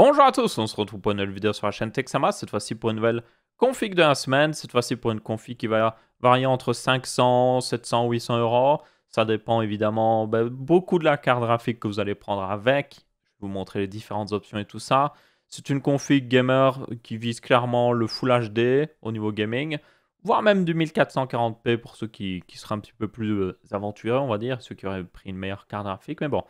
Bonjour à tous, on se retrouve pour une nouvelle vidéo sur la chaîne Texama, cette fois-ci pour une nouvelle config de la semaine, cette fois-ci pour une config qui va varier entre 500, 700, 800 euros. Ça dépend évidemment beaucoup de la carte graphique que vous allez prendre avec. Je vais vous montrer les différentes options et tout ça. C'est une config gamer qui vise clairement le Full HD au niveau gaming, voire même du 1440p pour ceux qui seraient un petit peu plus aventureux, on va dire, ceux qui auraient pris une meilleure carte graphique. Mais bon,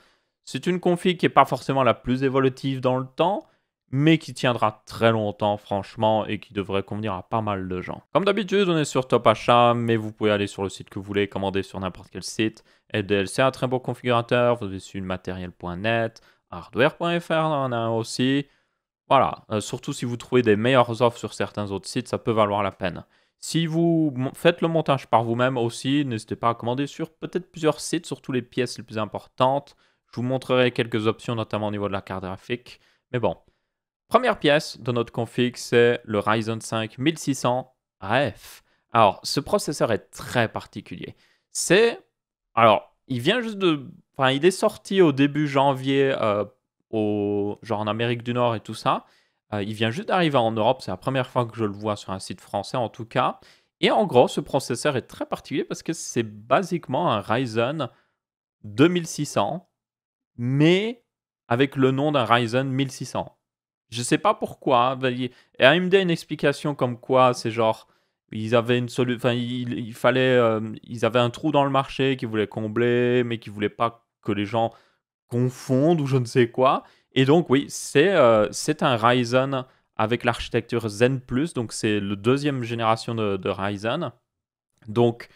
c'est une config qui n'est pas forcément la plus évolutive dans le temps, mais qui tiendra très longtemps, franchement, et qui devrait convenir à pas mal de gens. Comme d'habitude, on est sur Top Achat, mais vous pouvez aller sur le site que vous voulez, commander sur n'importe quel site. EDL, c'est un très beau configurateur. Vous avez sur matériel.net, hardware.fr, on en a un aussi. Voilà, surtout si vous trouvez des meilleures offres sur certains autres sites, ça peut valoir la peine. Si vous faites le montage par vous-même aussi, n'hésitez pas à commander sur peut-être plusieurs sites, surtout les pièces les plus importantes. Je vous montrerai quelques options, notamment au niveau de la carte graphique. Mais bon, première pièce de notre config, c'est le Ryzen 5 1600 AF. Alors, ce processeur est très particulier. Il vient juste de... Enfin, il est sorti au début janvier, genre en Amérique du Nord et tout ça. Il vient juste d'arriver en Europe. C'est la première fois que je le vois sur un site français, en tout cas. Et en gros, ce processeur est très particulier parce que c'est basiquement un Ryzen 2600, mais avec le nom d'un Ryzen 1600. Je ne sais pas pourquoi. Et AMD a une explication comme quoi c'est genre ils avaient une solution, enfin il fallait, ils avaient un trou dans le marché qu'ils voulaient combler, mais qu'ils voulaient pas que les gens confondent ou je ne sais quoi. Et donc oui, c'est un Ryzen avec l'architecture Zen+, donc c'est le deuxième génération de Ryzen. Donc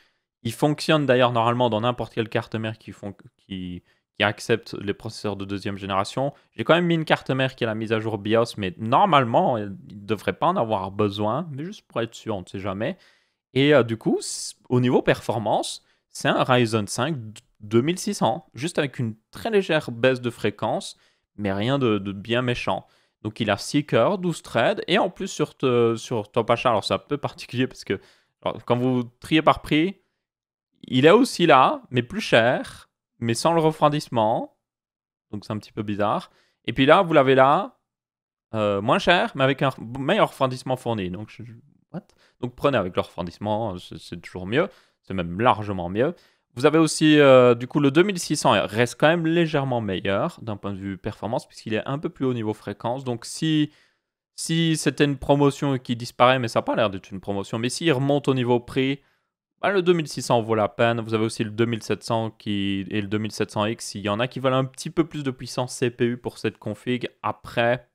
il fonctionne d'ailleurs normalement dans n'importe quelle carte mère qui accepte les processeurs de deuxième génération. J'ai quand même mis une carte mère qui a la mise à jour BIOS, mais normalement, il ne devrait pas en avoir besoin, mais juste pour être sûr, on ne sait jamais. Et du coup, au niveau performance, c'est un Ryzen 5 2600, juste avec une très légère baisse de fréquence, mais rien de bien méchant. Donc il a 6 cœurs, 12 threads, et en plus sur Top Achat, alors c'est un peu particulier parce que quand vous triez par prix, il est aussi là, mais plus cher, mais sans le refroidissement. Donc c'est un petit peu bizarre. Et puis là, vous l'avez là, moins cher, mais avec un meilleur refroidissement fourni. What? Donc prenez avec le refroidissement, c'est toujours mieux. C'est même largement mieux. Vous avez aussi, du coup, le 2600 reste quand même légèrement meilleur d'un point de vue performance, puisqu'il est un peu plus haut niveau fréquence. Donc si c'était une promotion qui disparaît, mais ça n'a pas l'air d'être une promotion, mais s'il remonte au niveau prix, le 2600 vaut la peine. Vous avez aussi le 2700 et le 2700X. Il y en a qui veulent un petit peu plus de puissance CPU pour cette config. Après,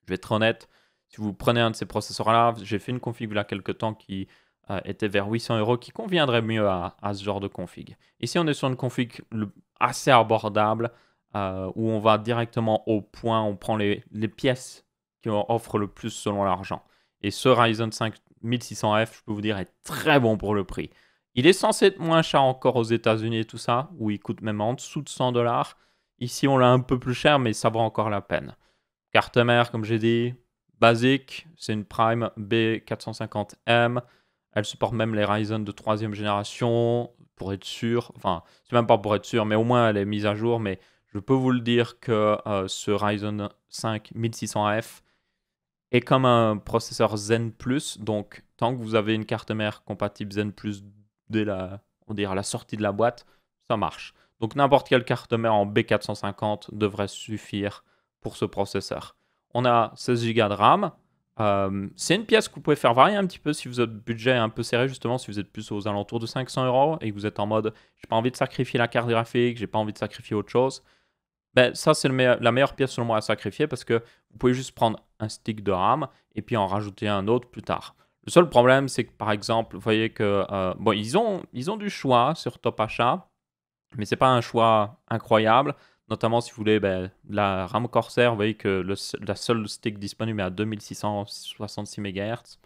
je vais être honnête, si vous prenez un de ces processeurs-là, j'ai fait une config il y a quelques temps qui était vers 800 euros, qui conviendrait mieux à ce genre de config. Ici, on est sur une config assez abordable, où on va directement au point, on prend les pièces qui offrent le plus selon l'argent. Et ce Ryzen 5 1600F, je peux vous dire, est très bon pour le prix. Il est censé être moins cher encore aux États-Unis et tout ça, où il coûte même en dessous de 100 $. Ici, on l'a un peu plus cher, mais ça vaut encore la peine. Carte mère, comme j'ai dit, basique, c'est une Prime B450M. Elle supporte même les Ryzen de 3e génération, pour être sûr. Enfin, c'est même pas pour être sûr, mais au moins elle est mise à jour. Mais je peux vous le dire que ce Ryzen 5 1600F est comme un processeur Zen+. Donc, tant que vous avez une carte mère compatible Zen+, dès la sortie de la boîte, ça marche. Donc, n'importe quelle carte mère en B450 devrait suffire pour ce processeur. On a 16 Go de RAM. C'est une pièce que vous pouvez faire varier un petit peu si votre budget est un peu serré, justement, si vous êtes plus aux alentours de 500 euros et que vous êtes en mode j'ai pas envie de sacrifier la carte graphique, j'ai pas envie de sacrifier autre chose. Ben, ça, c'est la meilleure pièce selon moi à sacrifier parce que vous pouvez juste prendre un stick de RAM et puis en rajouter un autre plus tard. Le seul problème, c'est que par exemple, vous voyez que bon, ils ont du choix sur Top Achat, mais c'est pas un choix incroyable. Notamment si vous voulez la RAM Corsair, vous voyez que la seule stick disponible est à 2666 MHz.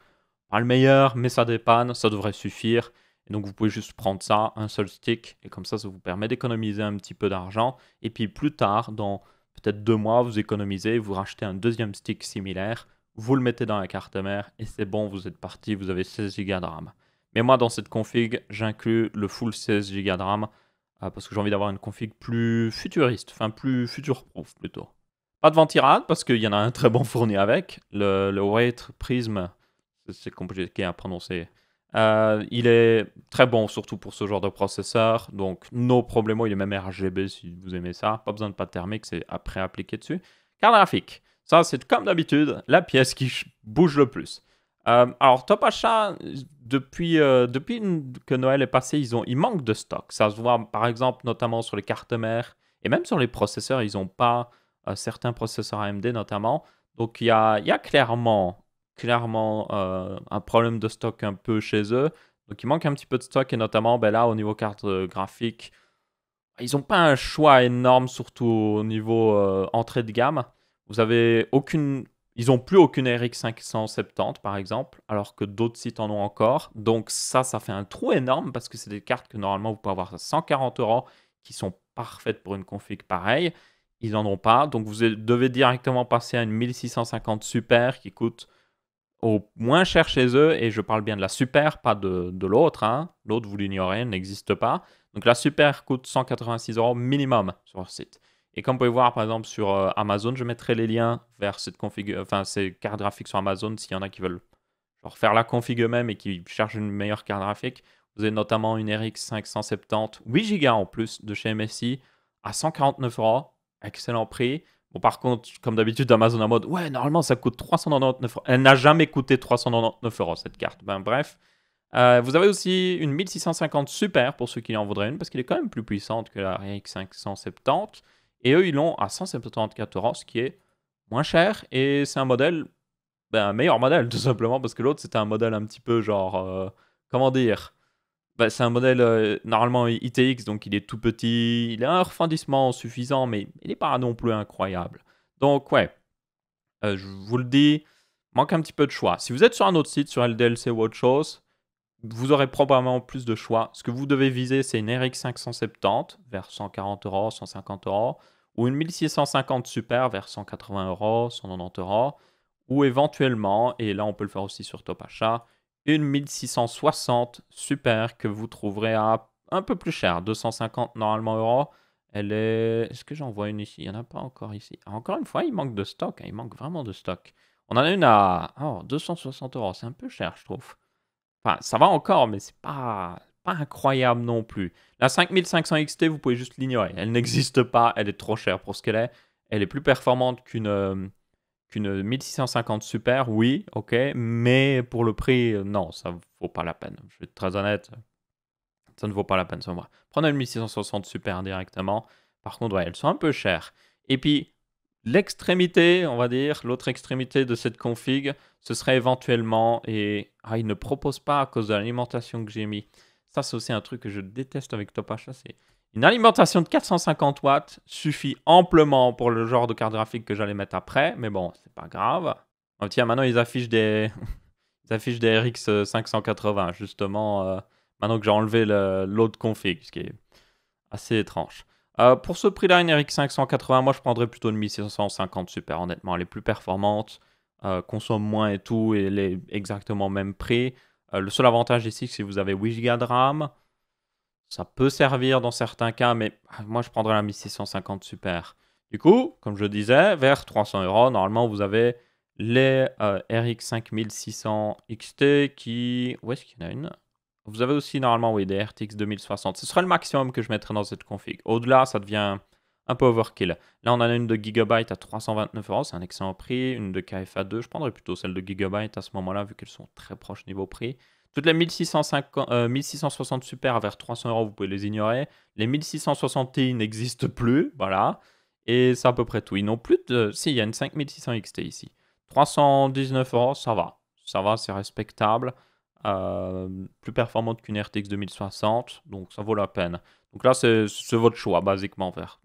Pas le meilleur, mais ça dépanne, ça devrait suffire. Et donc vous pouvez juste prendre ça, un seul stick, et comme ça vous permet d'économiser un petit peu d'argent. Et puis plus tard, dans peut-être 2 mois, vous économisez, vous rachetez un deuxième stick similaire, vous le mettez dans la carte mère, et c'est bon, vous êtes parti, vous avez 16 Go de RAM. Mais moi, dans cette config, j'inclus le full 16 Go de RAM, parce que j'ai envie d'avoir une config plus futuriste, enfin plus future-proof plutôt. Pas de ventirad parce qu'il y en a un très bon fourni avec. Le Wraith Prism, c'est compliqué à prononcer. Il est très bon, surtout pour ce genre de processeur. Donc, no problemo, il est même RGB si vous aimez ça. Pas besoin de pâte thermique, c'est après appliqué dessus. Carte graphique. Ça, c'est comme d'habitude la pièce qui bouge le plus. Alors, Top Achat, depuis que Noël est passé, il manque de stock. Ça se voit, par exemple, notamment sur les cartes mères et même sur les processeurs. Ils n'ont pas certains processeurs AMD notamment. Donc, il y a clairement un problème de stock un peu chez eux. Donc, il manque un petit peu de stock et notamment, ben là, au niveau carte graphique, ils n'ont pas un choix énorme, surtout au niveau entrée de gamme. Vous avez aucune... Ils n'ont plus aucune RX 570 par exemple, alors que d'autres sites en ont encore. Donc ça fait un trou énorme parce que c'est des cartes que normalement vous pouvez avoir à 140 euros qui sont parfaites pour une config pareille. Ils n'en ont pas. Donc vous devez directement passer à une 1650 Super qui coûte au moins cher chez eux. Et je parle bien de la Super, pas de l'autre. Hein. L'autre, vous l'ignorez, elle n'existe pas. Donc la Super coûte 186 euros minimum sur leur site. Et comme vous pouvez voir, par exemple, sur Amazon, je mettrai les liens vers ces cartes graphiques sur Amazon s'il y en a qui veulent genre, faire la config eux-mêmes et qui cherchent une meilleure carte graphique. Vous avez notamment une RX 570, 8 Go en plus de chez MSI à 149 euros. Excellent prix. Bon, par contre, comme d'habitude, Amazon en mode, ouais, normalement, ça coûte 399 euros. Elle n'a jamais coûté 399 euros, cette carte. Ben, bref. Vous avez aussi une 1650 Super pour ceux qui en voudraient une, parce qu'il est quand même plus puissante que la RX 570. Et eux, ils l'ont à 174 euros, ce qui est moins cher. Et c'est un modèle, un meilleur modèle, tout simplement, parce que l'autre, c'était un modèle un petit peu genre, comment dire, c'est un modèle normalement ITX, donc il est tout petit. Il a un refroidissement suffisant, mais il n'est pas non plus incroyable. Donc, ouais, je vous le dis, manque un petit peu de choix. Si vous êtes sur un autre site, sur LDLC ou autre chose, vous aurez probablement plus de choix. Ce que vous devez viser, c'est une RX 570 vers 140 euros, 150 euros, ou une 1650 Super vers 180 euros, 190 euros, ou éventuellement, et là on peut le faire aussi sur Top Achat, une 1660 Super que vous trouverez à un peu plus cher, 250 normalement euros. Elle est... Est-ce que j'en vois une ici? Il n'y en a pas encore ici. Encore une fois, il manque de stock. Il manque vraiment de stock. On en a une à 260 euros. C'est un peu cher, je trouve. Enfin, ça va encore, mais c'est pas incroyable non plus. La 5500 XT, vous pouvez juste l'ignorer. Elle n'existe pas, elle est trop chère pour ce qu'elle est. Elle est plus performante qu'une 1650 Super, oui, ok, mais pour le prix, non, ça ne vaut pas la peine. Je vais être très honnête, ça ne vaut pas la peine sur moi. Prenez une 1660 Super directement. Par contre, ouais, elles sont un peu chères. Et puis, l'extrémité, on va dire, l'autre extrémité de cette config, ce serait éventuellement, et il ne propose pas à cause de l'alimentation que j'ai mis. Ça, c'est aussi un truc que je déteste avec Top Achat, c'est une alimentation de 450 watts suffit amplement pour le genre de carte graphique que j'allais mettre après, mais bon, c'est pas grave. Oh, tiens, maintenant ils affichent des, ils affichent des RX 580, justement, maintenant que j'ai enlevé l'autre config, ce qui est assez étrange. Pour ce prix-là, une RX 580, moi je prendrais plutôt une 1650 Super, honnêtement. Elle est plus performante, consomme moins et tout, et elle est exactement au même prix. Le seul avantage ici, c'est que si vous avez 8 Go de RAM, ça peut servir dans certains cas, mais moi je prendrais la 1650 Super. Du coup, comme je disais, vers 300 euros, normalement vous avez les RX 5600 XT qui... Où est-ce qu'il y en a une? Vous avez aussi normalement oui, des RTX 2060. Ce sera le maximum que je mettrai dans cette config. Au-delà, ça devient un peu overkill. Là, on en a une de Gigabyte à 329 euros, c'est un excellent prix. Une de KFA2, je prendrais plutôt celle de Gigabyte à ce moment-là, vu qu'elles sont très proches niveau prix. Toutes les 1660 Super vers 300 euros, vous pouvez les ignorer. Les 1660 Ti n'existent plus, voilà. Et c'est à peu près tout. Ils n'ont plus de... Si, il y a une 5600 XT ici. 319 euros, ça va. Ça va, c'est respectable. Plus performante qu'une RTX 2060, donc ça vaut la peine. Donc là, c'est votre choix, basiquement, vers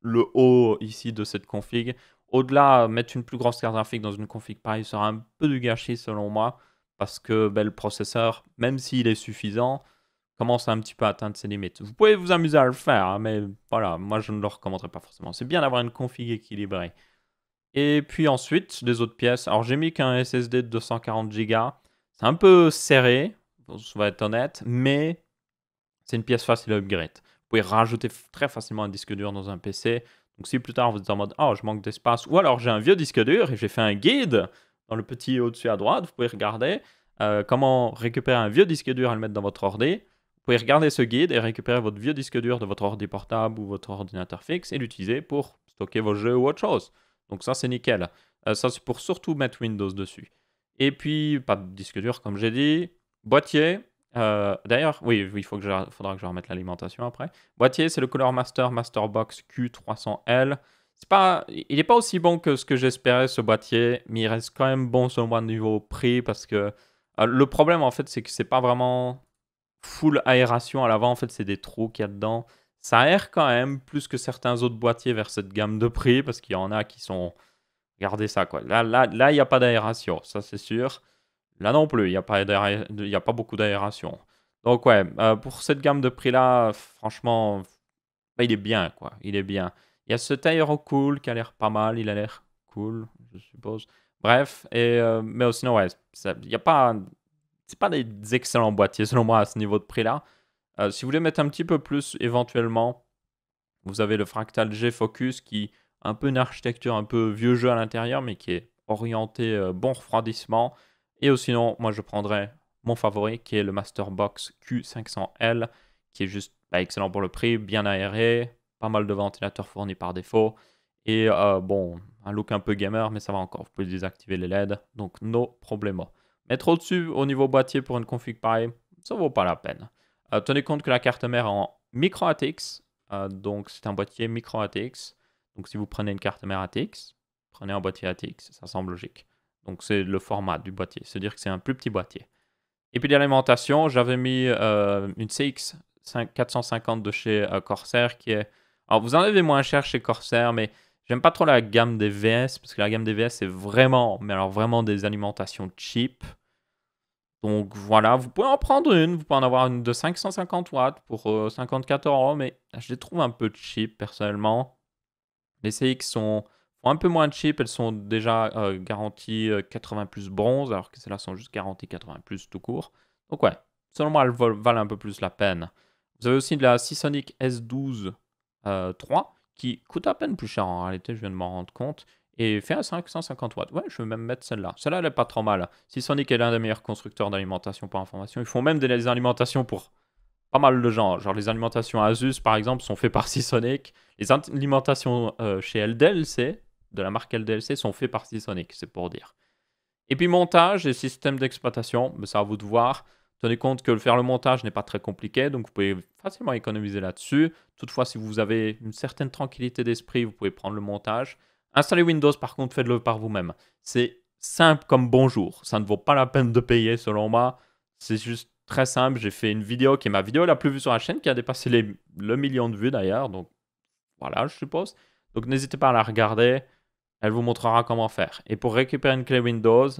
le haut ici de cette config. Au-delà, mettre une plus grosse carte graphique dans une config pareille sera un peu du gâchis selon moi, parce que le processeur, même s'il est suffisant, commence un petit peu à atteindre ses limites. Vous pouvez vous amuser à le faire, hein, mais voilà, moi je ne le recommanderais pas forcément. C'est bien d'avoir une config équilibrée. Et puis ensuite, les autres pièces. Alors j'ai mis qu'un SSD de 240 Go. C'est un peu serré, on va être honnête, mais c'est une pièce facile à upgrade. Vous pouvez rajouter très facilement un disque dur dans un PC. Donc si plus tard vous êtes en mode « Oh, je manque d'espace » ou alors j'ai un vieux disque dur et j'ai fait un guide dans le petit au-dessus à droite, vous pouvez regarder comment récupérer un vieux disque dur et le mettre dans votre ordi. Vous pouvez regarder ce guide et récupérer votre vieux disque dur de votre ordi portable ou votre ordinateur fixe et l'utiliser pour stocker vos jeux ou autre chose. Donc ça, c'est nickel. Ça, c'est pour surtout mettre Windows dessus. Et puis, pas de disque dur, comme j'ai dit. Boîtier. D'ailleurs, oui, faudra que je remette l'alimentation après. Boîtier, c'est le Cooler Master Masterbox Q300L. Il n'est pas aussi bon que ce que j'espérais, ce boîtier, mais il reste quand même bon selon moi niveau prix parce que le problème, en fait, c'est que c'est pas vraiment full aération à l'avant. En fait, c'est des trous qu'il y a dedans. Ça aère quand même plus que certains autres boîtiers vers cette gamme de prix parce qu'il y en a qui sont... Regardez ça, quoi. Là, il n'y a pas d'aération, ça c'est sûr. Là non plus, il n'y a pas beaucoup d'aération. Donc ouais, pour cette gamme de prix-là, franchement, bah, il est bien, quoi. Il est bien. Il y a ce Aerocool qui a l'air pas mal, il a l'air cool, je suppose. Bref, mais sinon, ouais, il y a pas... C'est pas des excellents boîtiers, selon moi, à ce niveau de prix-là. Si vous voulez mettre un petit peu plus, éventuellement, vous avez le Fractal G Focus qui a un peu une architecture un peu vieux jeu à l'intérieur, mais qui est orienté bon refroidissement. Et sinon, moi, je prendrais mon favori, qui est le Masterbox Q500L, qui est juste excellent pour le prix, bien aéré, pas mal de ventilateurs fournis par défaut. Et bon, un look un peu gamer, mais ça va encore. Vous pouvez désactiver les LED, donc no problemo. Mettre au-dessus au niveau boîtier pour une config pareille, ça vaut pas la peine. Tenez compte que la carte mère est en micro ATX, donc c'est un boîtier micro ATX. Donc si vous prenez une carte mère ATX, prenez un boîtier ATX, ça semble logique. Donc c'est le format du boîtier, c'est-à-dire que c'est un plus petit boîtier. Et puis l'alimentation, j'avais mis une CX 450 de chez Corsair qui est... Alors vous en avez moins cher chez Corsair, mais j'aime pas trop la gamme des VS, parce que la gamme des VS c'est vraiment, mais alors vraiment des alimentations cheap. Donc voilà, vous pouvez en prendre une, vous pouvez en avoir une de 550 watts pour 54 €, mais je les trouve un peu cheap personnellement. Les CX font un peu moins cheap, elles sont déjà garanties 80 plus bronze, alors que celles-là sont juste garanties 80 plus tout court. Donc ouais, selon moi, elles valent un peu plus la peine. Vous avez aussi de la Seasonic S12 3 qui coûte à peine plus cher en réalité, je viens de m'en rendre compte. Et fait à 550 watts. Ouais, je vais même mettre celle-là. Celle-là, elle n'est pas trop mal. Seasonic est l'un des meilleurs constructeurs d'alimentation pour information. Ils font même des alimentations pour pas mal de gens. Genre les alimentations Asus, par exemple, sont faites par Seasonic. Les alimentations chez LDLC, de la marque LDLC, sont faites par Seasonic, c'est pour dire. Et puis montage et système d'exploitation, c'est à vous de voir. Tenez compte que faire le montage n'est pas très compliqué, donc vous pouvez facilement économiser là-dessus. Toutefois, si vous avez une certaine tranquillité d'esprit, vous pouvez prendre le montage. Installer Windows, par contre, faites-le par vous-même. C'est simple comme bonjour. Ça ne vaut pas la peine de payer, selon moi. C'est juste très simple. J'ai fait une vidéo qui est ma vidéo la plus vue sur la chaîne, qui a dépassé le million de vues d'ailleurs. Donc voilà, je suppose. Donc n'hésitez pas à la regarder. Elle vous montrera comment faire. Et pour récupérer une clé Windows,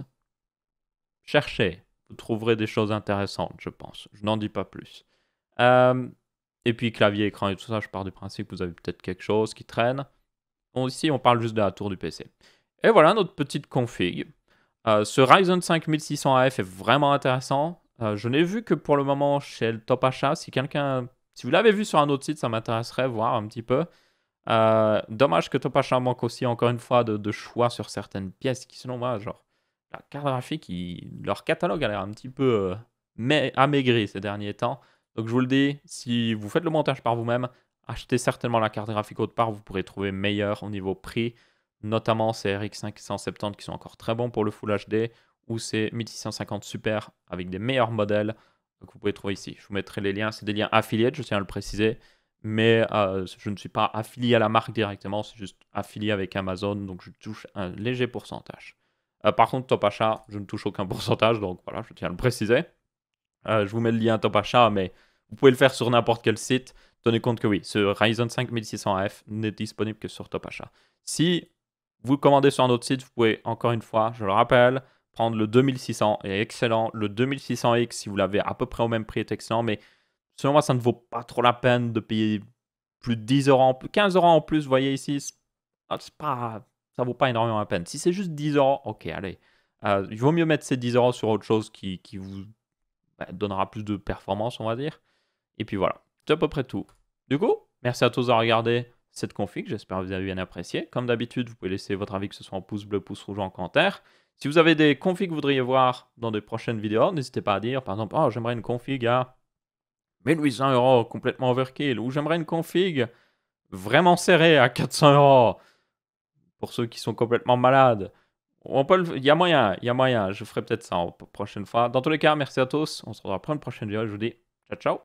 cherchez. Vous trouverez des choses intéressantes, je pense. Je n'en dis pas plus. Et puis clavier, écran et tout ça, je pars du principe que vous avez peut-être quelque chose qui traîne. Bon, ici, on parle juste de la tour du PC. Et voilà notre petite config. Ce Ryzen 5 1600AF est vraiment intéressant. Je n'ai vu que pour le moment chez le Top Achat. Si vous l'avez vu sur un autre site, ça m'intéresserait voir un petit peu. Dommage que Top Achat manque aussi encore une fois de choix sur certaines pièces qui selon moi, genre la carte graphique, leur catalogue a l'air un petit peu amaigri ces derniers temps. Donc je vous le dis, si vous faites le montage par vous-même, achetez certainement la carte graphique autre part, vous pourrez trouver meilleur au niveau prix, notamment ces RX 570 qui sont encore très bons pour le Full HD, ou ces 1650 Super avec des meilleurs modèles que vous pouvez trouver ici. Je vous mettrai les liens, c'est des liens affiliés, je tiens à le préciser, mais je ne suis pas affilié à la marque directement, c'est juste affilié avec Amazon, donc je touche un léger pourcentage. Par contre, Top Achat, je ne touche aucun pourcentage, donc voilà, je tiens à le préciser. Je vous mets le lien Top Achat, mais vous pouvez le faire sur n'importe quel site. Tenez compte que oui, ce Ryzen 5 1600F n'est disponible que sur Top Achat. Si vous le commandez sur un autre site, vous pouvez, encore une fois, je le rappelle, prendre le 2600 est excellent. Le 2600X, si vous l'avez à peu près au même prix, est excellent, mais selon moi, ça ne vaut pas trop la peine de payer plus de 10 €, 15 € en plus, vous voyez ici, ça vaut pas énormément la peine. Si c'est juste 10 €, ok, allez. Il vaut mieux mettre ces 10 € sur autre chose qui vous donnera plus de performance, on va dire. Et puis voilà, c'est à peu près tout. Du coup, merci à tous d'avoir regardé. cette config. J'espère que vous avez bien apprécié. Comme d'habitude, vous pouvez laisser votre avis, que ce soit en pouce bleu, pouce rouge ou en commentaire. Si vous avez des configs que vous voudriez voir dans des prochaines vidéos, n'hésitez pas à dire, par exemple, oh, j'aimerais une config à 1800 € complètement overkill, ou j'aimerais une config vraiment serrée à 400 € pour ceux qui sont complètement malades. Il y a moyen, je ferai peut-être ça la prochaine fois. Dans tous les cas, merci à tous, on se revoit pour une prochaine vidéo, je vous dis ciao ciao.